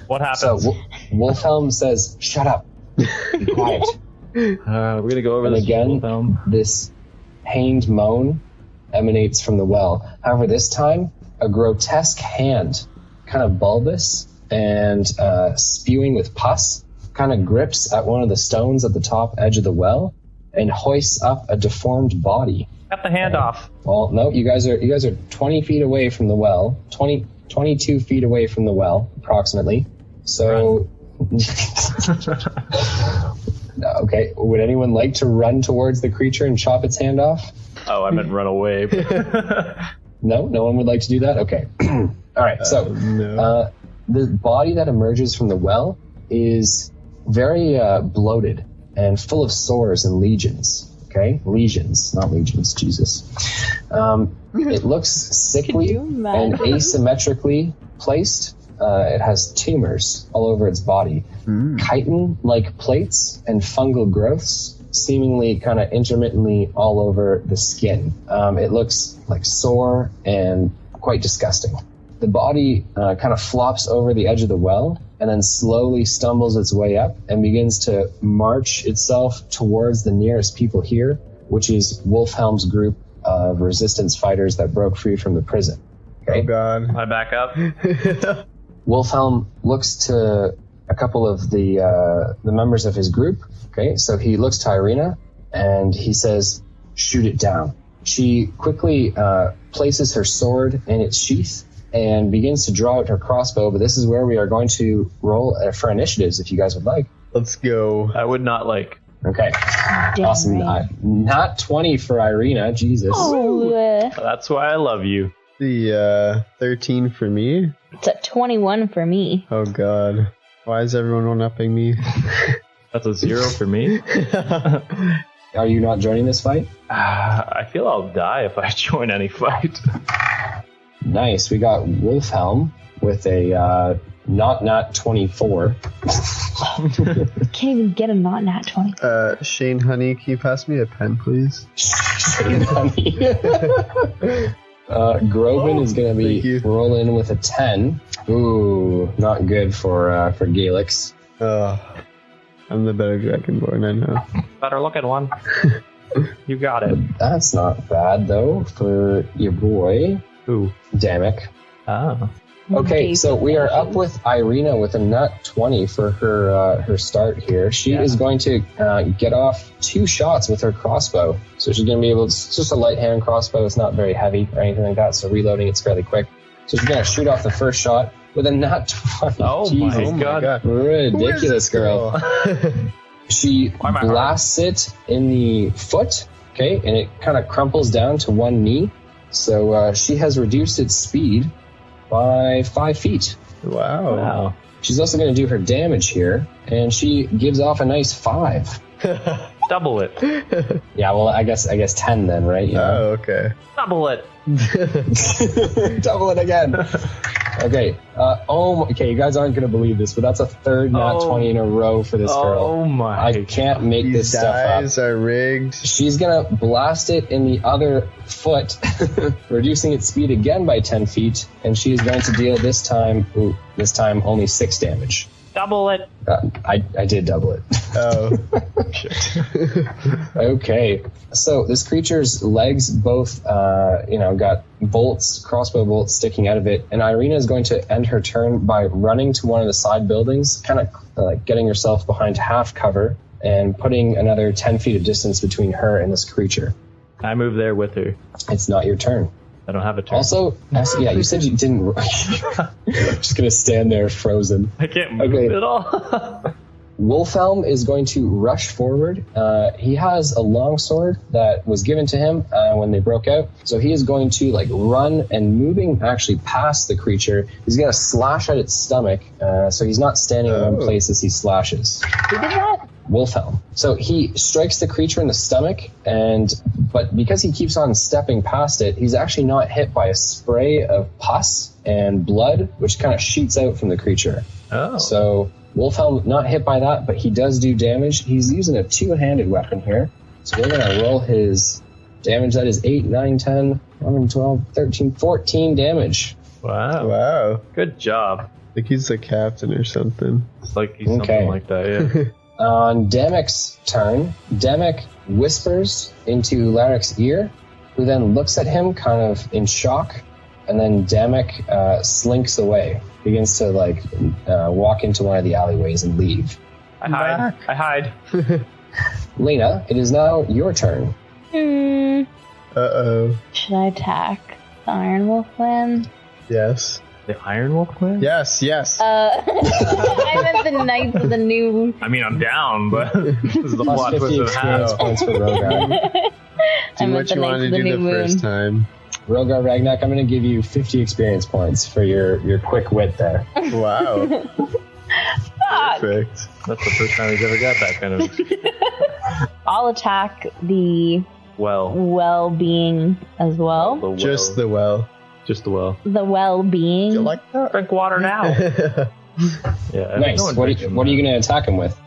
what happens? So Wolfhelm says, "Shut up, be quiet." We're gonna go over And this again, Wolfhelm. this pained moan emanates from the well. However, this time, a grotesque hand, kind of bulbous and spewing with pus, kind of grips at one of the stones at the top edge of the well and hoists up a deformed body. Cut the hand off. Well, no, you guys are 20 feet away from the well, 22 feet away from the well, approximately. So, okay, would anyone like to run towards the creature and chop its hand off? Oh, I meant run away. No one would like to do that? Okay. All right, so No. the body that emerges from the well is very bloated and full of sores and lesions. Okay? Lesions, not legions, Jesus. It looks sickly and asymmetrically placed. It has tumors all over its body. Chitin-like plates and fungal growths seemingly kind of intermittently all over the skin. It looks like sore and quite disgusting. The body kind of flops over the edge of the well and then slowly stumbles its way up and begins to march itself towards the nearest people here, which is Wolfhelm's group of resistance fighters that broke free from the prison. Okay? Oh God. I back up. Wolfhelm looks to a couple of the members of his group. Okay, so he looks to Irina and he says, "Shoot it down." She quickly places her sword in its sheath and begins to draw out her crossbow, but this is where we are going to roll for initiatives if you guys would like. Let's go. I would not like. Okay. Damn Awesome. right. Not 20 for Irina. Jesus. Oh, That's why I love you. The 13 for me. it's a 21 for me. Oh God. Why is everyone one-upping me? That's a 0 for me. Are you not joining this fight? I feel I'll die if I join any fight. Nice. We got Wolfhelm with a not 24. Can't even get a not nat 20. Shane Honey, can you pass me a pen, please? Groban is going to Thank you. be rolling with a 10. Ooh, not good for Galix. I'm the better Dragonborn, I know. Better look at one. You got it. That's not bad, though, for your boy, Ooh. Damick. Ah. Okay, so we are up with Irina with a nut 20 for her start here. She is going to get off 2 shots with her crossbow. So she's going to be able to, it's just a light hand crossbow. It's not very heavy or anything like that, so reloading it's fairly quick. So she's going to shoot off the first shot with a nut 20. Oh Jesus. my God. Ridiculous, girl. She am I hard? blasts it in the foot, okay, and it kind of crumples down to one knee. So she has reduced its speed by 5 feet. Wow. Wow. She's also going to do her damage here, and she gives off a nice 5. Double it. Yeah, well, I guess 10 then, right? You know? Oh, okay. Double it. Double it again. Okay. Okay, you guys aren't going to believe this, but that's a third nat 20 in a row for this girl. Oh my. I can't make These this stuff up. dice are rigged. She's going to blast it in the other foot, reducing its speed again by 10 feet, and she is going to deal this time only 6 damage. Double it. I did double it. Oh. Okay, so this creature's legs both, got crossbow bolts sticking out of it, and Irina is going to end her turn by running to one of the side buildings, kind of like getting herself behind half cover and putting another 10 feet of distance between her and this creature. I move there with her. It's not your turn. I don't have a turn. Also, yeah, you said you didn't. Just gonna stand there frozen. I can't move Okay. at all. Wolfhelm is going to rush forward. He has a longsword that was given to him when they broke out. So he is going to run and moving actually past the creature. He's going to slash at its stomach. So he's not standing in one place as he slashes. Who did that? Wolfhelm. So he strikes the creature in the stomach, and but because he keeps on stepping past it, he's actually not hit by a spray of pus and blood, which kind of shoots out from the creature. Oh. So Wolfhelm not hit by that, but he does do damage. He's using a two-handed weapon here. So we're going to roll his damage. That is 8, 9, 10, 11, 12, 13, 14 damage. Wow. Wow. Good job. Like he's the captain or something. It's like he's something like that, yeah. On Damick's turn, Damick whispers into Larrick's ear, who then looks at him kind of in shock, and then Damick slinks away, begins to walk into one of the alleyways and leave. I hide. Laina, it is now your turn. Uh-oh. Should I attack the Iron Wolf clan? Yes. The Iron Wolf clan? Yes. I meant the Knights of the New... I mean, I'm down, but this is the plot twist of experience points for Rogar. I Do meant what the you want Knights to of the do New the Moon. first time. Rogar Ragnak, I'm going to give you 50 experience points for your quick wit there. Wow. Fuck. Perfect. That's the first time he's ever got that kind of I'll attack the well-being as well. the well. Just the well. Just the well. The well-being. You like that? Drink water now. Yeah. Nice. no one What are drinks you from going that. to attack him with?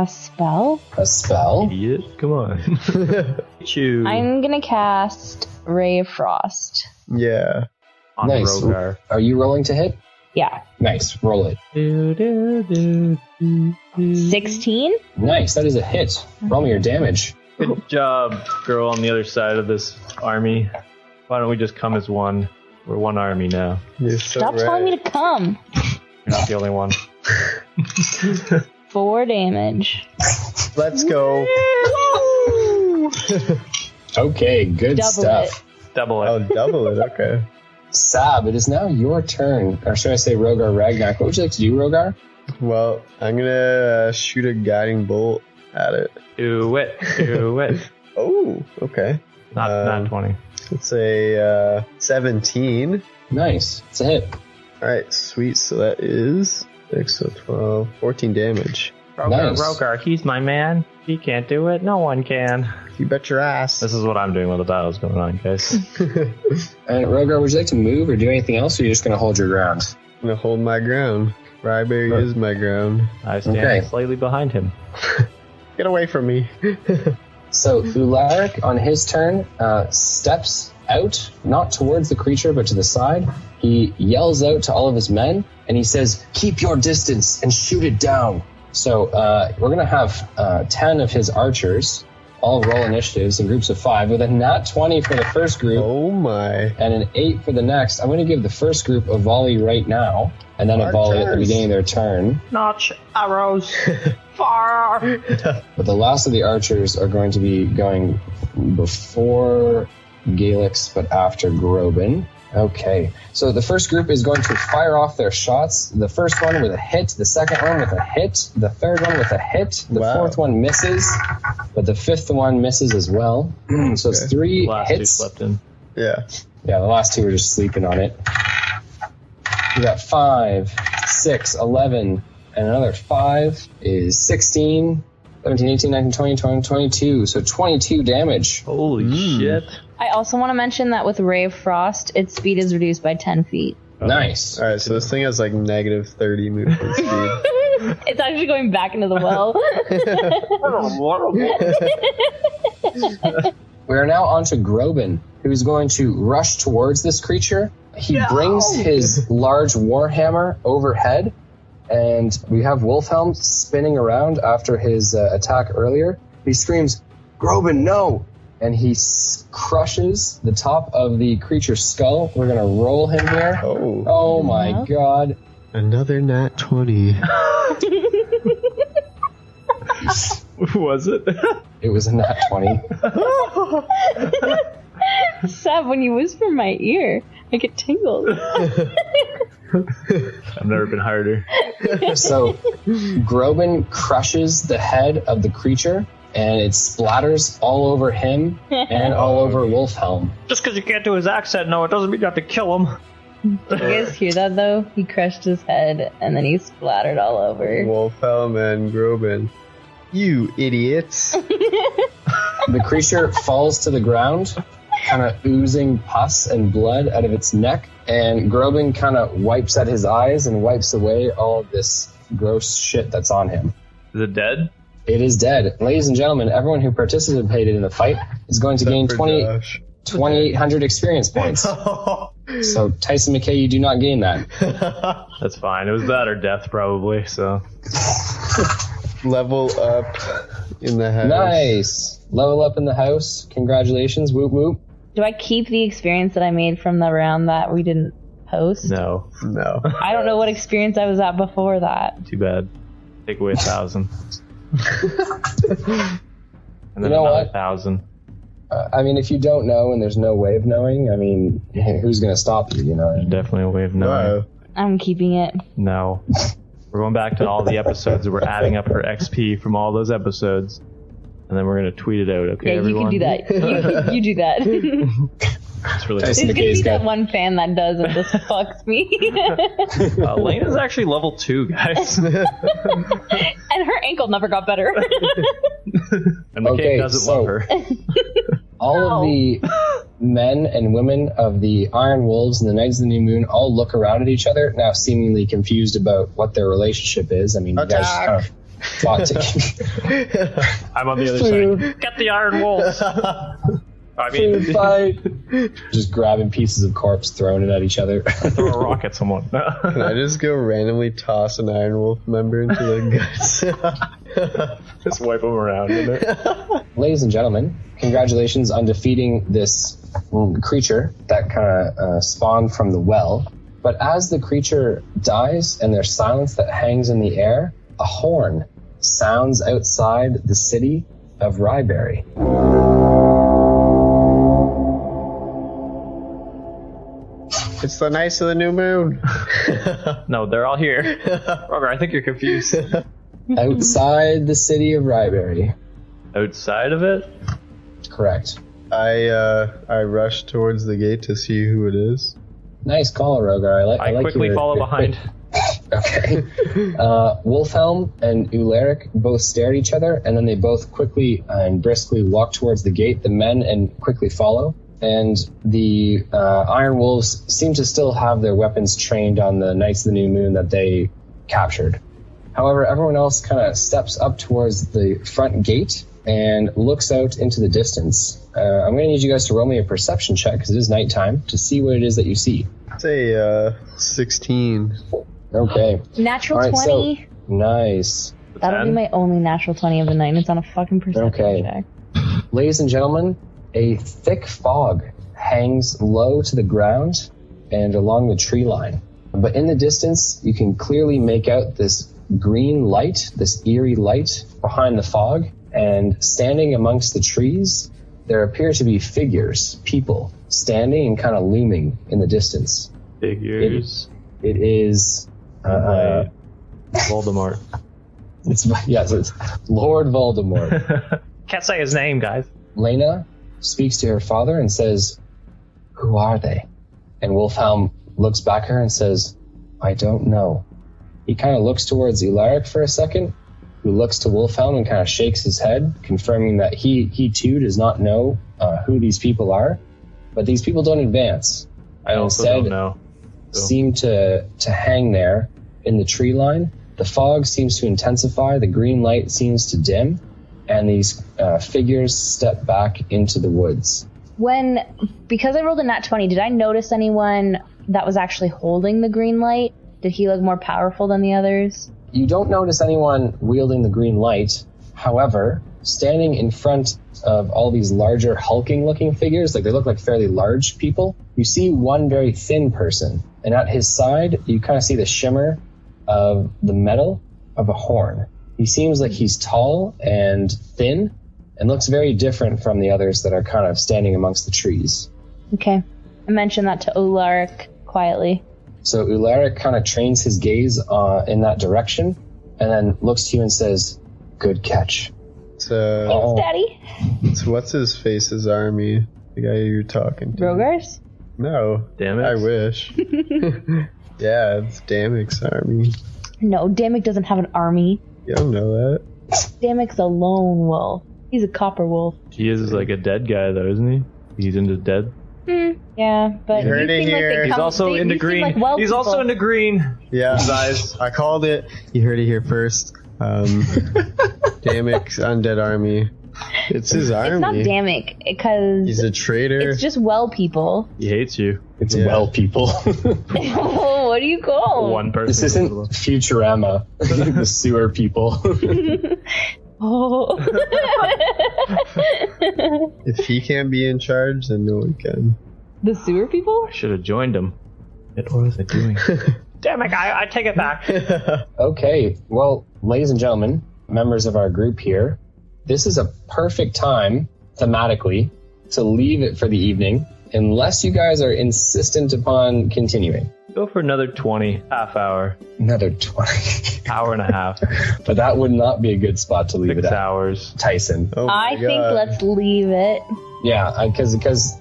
Spell. A spell? Idiot. Come on. Chew. I'm gonna cast Ray of Frost. Yeah. On Nice. Rogar. Are you rolling to hit? Yeah. Nice. Roll it. 16? Nice. That is a hit. Roll me your damage. Good job, girl on the other side of this army. Why don't we just come as one? We're one army now. You're so Stop right. telling me to come. You're not the only one. 4 damage. Let's go. Okay, good Double stuff. Double it. Oh, double it. Okay. Sab, it is now your turn. Or should I say Rogar Ragnak? What would you like to do, Rogar? Well, I'm gonna shoot a guiding bolt at it. Do it. Do it. Oh, okay. Not 20. It's a 17. Nice. It's a hit. All right, sweet. So that is 6, so 12, 14 damage. Rogar, he's my man. He can't do it. No one can. You bet your ass. This is what I'm doing while the battle's going on, guys. And Rogar, would you like to move or do anything else, or are you just going to hold your ground? I'm gonna hold my ground. Ryberry is my ground. I stand Okay. slightly behind him. Get away from me. So Ularic, on his turn, steps out, not towards the creature, but to the side. He yells out to all of his men, and he says, "Keep your distance and shoot it down." So we're going to have 10 of his archers all roll initiatives in groups of 5, with a nat 20 for the first group Oh my. and an 8 for the next. I'm going to give the first group a volley right now, and then a volley at the Archers. beginning of their turn. Notch arrows. Fire. But the last of the archers are going to be going before Galix, but after Groban. Okay, so the first group is going to fire off their shots. The first one with a hit, the second one with a hit, the third one with a hit, the Wow. fourth one misses, but the fifth one misses as well. So it's Okay. 3 Last two hits. slept in. Yeah. Yeah, the last 2 were just sleeping on it. We got 5, 6, 11, and another 5 is 16, 17, 18, 19, 20, 21, 22. So 22 damage. Holy shit. I also want to mention that with Ray of Frost, its speed is reduced by 10 feet. Nice. All right, so this thing has like negative 30 movement speed. It's actually going back into the well. We are now on to Groban, who's going to rush towards this creature. He brings his large warhammer overhead, and we have Wolfhelm spinning around after his attack earlier. He screams, "Groban, no!" And he crushes the top of the creature's skull. We're going to roll him here. Oh. Oh my god. Another nat 20. Was it? It was a nat 20. Sab, when you whisper in my ear, I get tingles. I've never been harder. So Groban crushes the head of the creature, and it splatters all over him and all over Wolfhelm. Just because you can't do his accent, no, it doesn't mean you have to kill him. You guys hear that though? He crushed his head and then he splattered all over. Wolfhelm and Groban. You idiots. The creature falls to the ground, kind of oozing pus and blood out of its neck, and Grobin kind of wipes at his eyes and wipes away all of this gross shit that's on him. Is it dead? It is dead. Ladies and gentlemen, everyone who participated in the fight is going to gain 2,800 experience points. So, Tyson McKay, you do not gain that. That's fine. It was that or death, probably, so. Level up in the house. Nice. Level up in the house. Congratulations. Whoop whoop. Do I keep the experience that I made from the round that we didn't post? No. I don't know what experience I was at before that. Too bad. Take away 1,000. And then You know another what? 1,000. I mean, if you don't know and there's no way of knowing, I mean, who's going to stop you, you know? There's definitely a way of knowing. Wow. I'm keeping it. No. We're going back to all the episodes and we're adding up her XP from all those episodes. And then we're going to tweet it out, okay, Yeah, everyone? you can do that. You do that. It's really Tyson There's gonna McKay's be that got- one fan that does and just fucks me. Laina's actually level 2, guys. And her ankle never got better. And McKay Okay, doesn't so- love her. All of the men and women of the Iron Wolves and the Knights of the New Moon all look around at each other, now seemingly confused about what their relationship is. I mean, you guys kind of fought to... I'm on the other side. Get the Iron Wolves! I mean, Food fight. Just grabbing pieces of corpse, throwing it at each other. throw a rock at someone. Can I just go randomly toss an Iron Wolf member into the guts? Just wipe them around in it. Ladies and gentlemen, congratulations on defeating this creature that kind of spawned from the well. But as the creature dies and there's silence that hangs in the air, a horn sounds outside the city of Ryberry. It's the Knights of the New Moon. No, they're all here. Rogar, I think you're confused. Outside the city of Ryberry. Outside of it? Correct. I rush towards the gate to see who it is. Nice call, Rogar. I like quickly your- follow behind. Okay. Wolfhelm and Ularic both stare at each other, and then they both quickly and briskly walk towards the gate, the men, and quickly follow. And the Iron Wolves seem to still have their weapons trained on the Knights of the New Moon that they captured. However, everyone else kind of steps up towards the front gate and looks out into the distance. I'm going to need you guys to roll me a perception check, because it is nighttime, to see what it is that you see. Say 16. Okay. Natural All right, 20. So, nice. That'll be 10? my only natural 20 of the night, and it's on a fucking perception Okay. check. Ladies and gentlemen, a thick fog hangs low to the ground and along the tree line. But in the distance, you can clearly make out this green light, this eerie light behind the fog. And standing amongst the trees, there appear to be figures, people, standing and kind of looming in the distance. Figures. It is... Voldemort. it's Lord Voldemort. Can't say his name, guys. Laina speaks to her father and says, "Who are they?" And Wolfhelm looks back at her and says, "I don't know." He kind of looks towards Ularic for a second, who looks to Wolfhelm and kind of shakes his head, confirming that he too does not know who these people are. But these people don't advance. I also Instead, don't know. So, seem to hang there in the tree line. The fog seems to intensify, the green light seems to dim, and these figures step back into the woods. Because I rolled a nat 20, did I notice anyone that was actually holding the green light? Did he look more powerful than the others? You don't notice anyone wielding the green light. However, standing in front of all these larger hulking looking figures, like they look like fairly large people, you see one very thin person, and at his side you kind of see the shimmer of the metal of a horn. He seems like he's tall and thin and looks very different from the others that are kind of standing amongst the trees. Okay. I mentioned that to Ularic quietly. So Ularic kind of trains his gaze in that direction and then looks to you and says, "Good catch." It's, Oh. Daddy? it's what's his face's army? The guy you're talking to. Rogar's? No. Damn it. I wish. Yeah, it's Damick's army. No, Damick doesn't have an army. You don't know that. Damick's a lone wolf. He's a copper wolf. He is like a dead guy, though, isn't he? He's into dead. Yeah, but You heard these it seem here. they He's come- also they- into these seem green. like well He's also people. into green. Yeah, Guys. I called it. You heard it here first. Damick's undead army. It's his army. It's not Damick, because He's a traitor. it's just well people. He hates you. It's Yeah. well, people. What do you call? One person. This isn't Futurama. The sewer people. Oh. If he can't be in charge, then no one can. The sewer people? I should have joined him. What was I doing? Damn it, I take it back. Okay, well, ladies and gentlemen, members of our group here, this is a perfect time, thematically, to leave it for the evening, unless you guys are insistent upon continuing. Go for another 20, half hour, Another 20. hour and a half, But that would not be a good spot to leave 6 it at. hours. Tyson. Oh my I think God. let's leave it. Yeah, because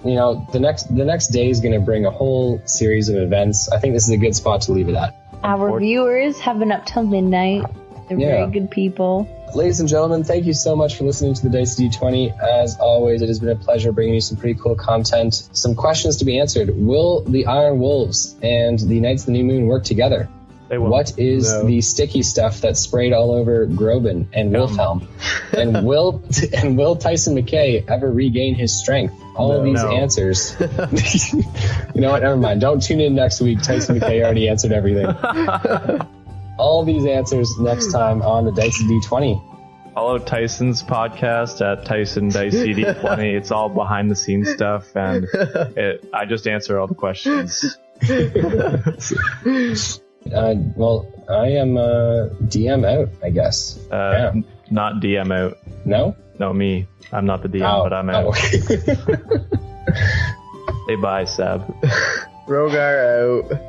you know the next day is going to bring a whole series of events. I think this is a good spot to leave it at. Our viewers have been up till midnight. They're Yeah. very good people. Ladies and gentlemen, thank you so much for listening to the Dicey D20. As always, it has been a pleasure bringing you some pretty cool content. Some questions to be answered. Will the Iron Wolves and the Knights of the New Moon work together? They will. What is No. the sticky stuff that's sprayed all over Groban and Wilhelm? And will Tyson McKay ever regain his strength? All of these No. answers. You know what? Never mind. Don't tune in next week. Tyson McKay already answered everything. All these answers next time on the Dicey D20. Follow Tyson's podcast at Tyson Dicey D20. It's all behind the scenes stuff, and I just answer all the questions. Well, I am DM out, I guess. Yeah. Not DM out. No? No, me. I'm not the DM, but I'm out. okay. Say bye, Seb. Rogar out.